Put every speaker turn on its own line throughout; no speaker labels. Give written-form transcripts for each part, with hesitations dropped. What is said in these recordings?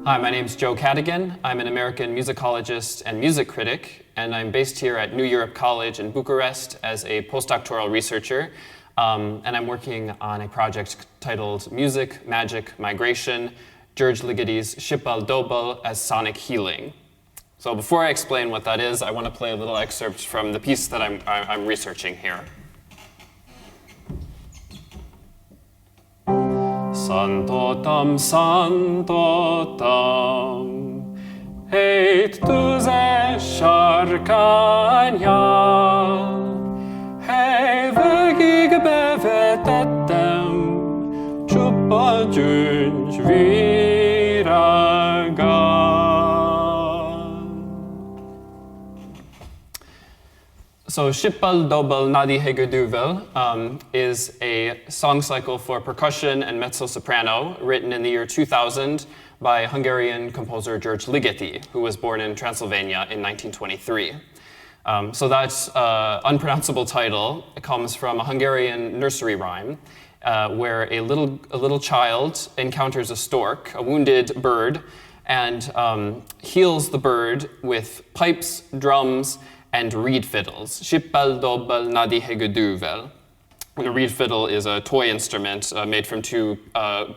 Hi, my name's Joe CADAGIN. I'm an American musicologist and music critic, and I'm based here at New Europe College in Bucharest as a postdoctoral researcher. And I'm working on a project titled Music, Magic, Migration, George Ligoti's Shipal Dobal as Sonic Healing. So before I explain what that is, I want to play a little excerpt from the piece that I'm researching here. Santotam, santotam, heit tuze sarkánya, hely végig bevetettem, csupa gyöngy virágát. So Shipal Dobal Nadi Hegedűvel is a song cycle for percussion and mezzo-soprano written in the year 2000 by Hungarian composer George Ligeti, who was born in Transylvania in 1923. So that unpronounceable title comes from a Hungarian nursery rhyme where a little child encounters a stork, a wounded bird, and heals the bird with pipes, drums, and reed fiddles. Shipal Dobal Nadi Hegedűvel. A reed fiddle is a toy instrument made from two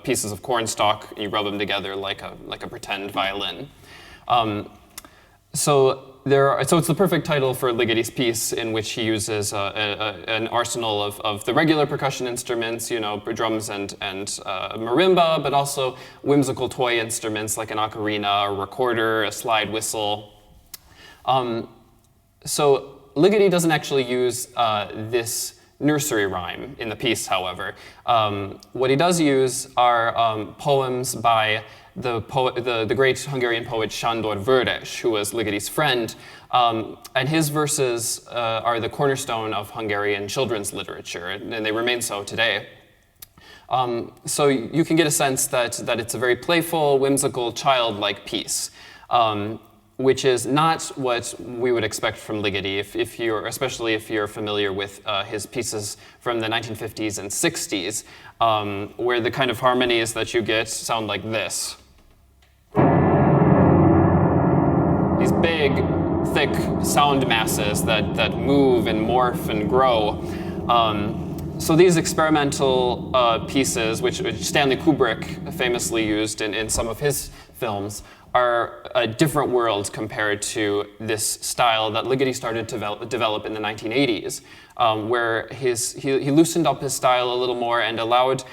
pieces of cornstalk. You rub them together like a pretend violin. So it's the perfect title for Ligoti's piece, in which he uses an arsenal of the regular percussion instruments, drums and marimba, but also whimsical toy instruments like an ocarina, a recorder, a slide whistle. So Ligeti doesn't actually use this nursery rhyme in the piece, however. What he does use are poems by the great Hungarian poet Sándor Vörös, who was Ligoti's friend, and his verses are the cornerstone of Hungarian children's literature, and they remain so today. So you can get a sense that it's a very playful, whimsical, childlike piece. Which is not what we would expect from Ligeti, especially if you're familiar with his pieces from the 1950s and 60s, where the kind of harmonies that you get sound like this. These big, thick sound masses that move and morph and grow. So these experimental pieces, which Stanley Kubrick famously used in some of his films, are a different world compared to this style that Ligeti started to develop in the 1980s, where he loosened up his style a little more and allowed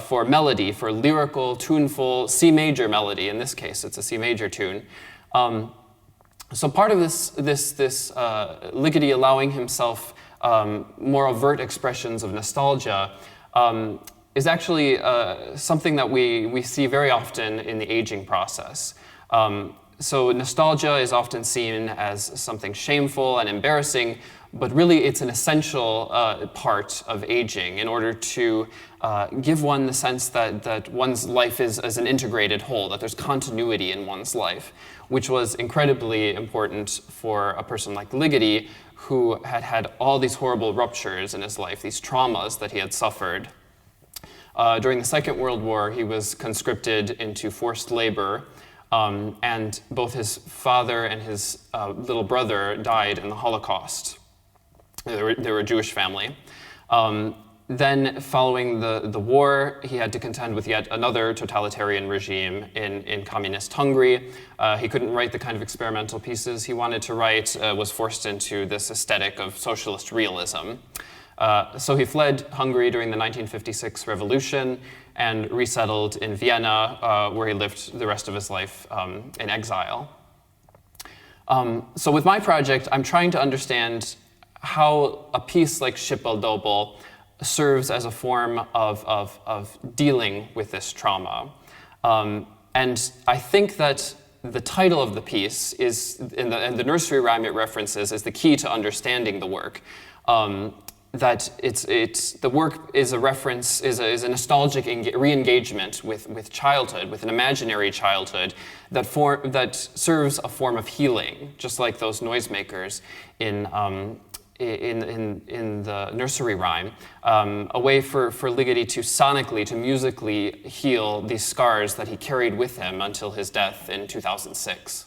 for melody, for lyrical, tuneful C major melody. In this case, it's a C major tune. So part of this Ligeti allowing himself more overt expressions of nostalgia is actually something that we see very often in the aging process. So nostalgia is often seen as something shameful and embarrassing, but really it's an essential part of aging in order to give one the sense that one's life is as an integrated whole, that there's continuity in one's life, which was incredibly important for a person like Ligeti, who had all these horrible ruptures in his life, these traumas that he had suffered. During the Second World War, he was conscripted into forced labor, and both his father and his little brother died in the Holocaust. They were a Jewish family. Then, following the war, he had to contend with yet another totalitarian regime in communist Hungary. He couldn't write the kind of experimental pieces he wanted to write, was forced into this aesthetic of socialist realism. So he fled Hungary during the 1956 revolution and resettled in Vienna, where he lived the rest of his life in exile. So with my project, I'm trying to understand how a piece like Shipal Dobal serves as a form of dealing with this trauma. And I think that the title of the piece is, and the nursery rhyme it references, is the key to understanding the work. That the work is a reference, is a nostalgic re-engagement with childhood, with an imaginary childhood that serves a form of healing, just like those noisemakers in in the nursery rhyme, a way for Ligeti to sonically, to musically heal these scars that he carried with him until his death in 2006.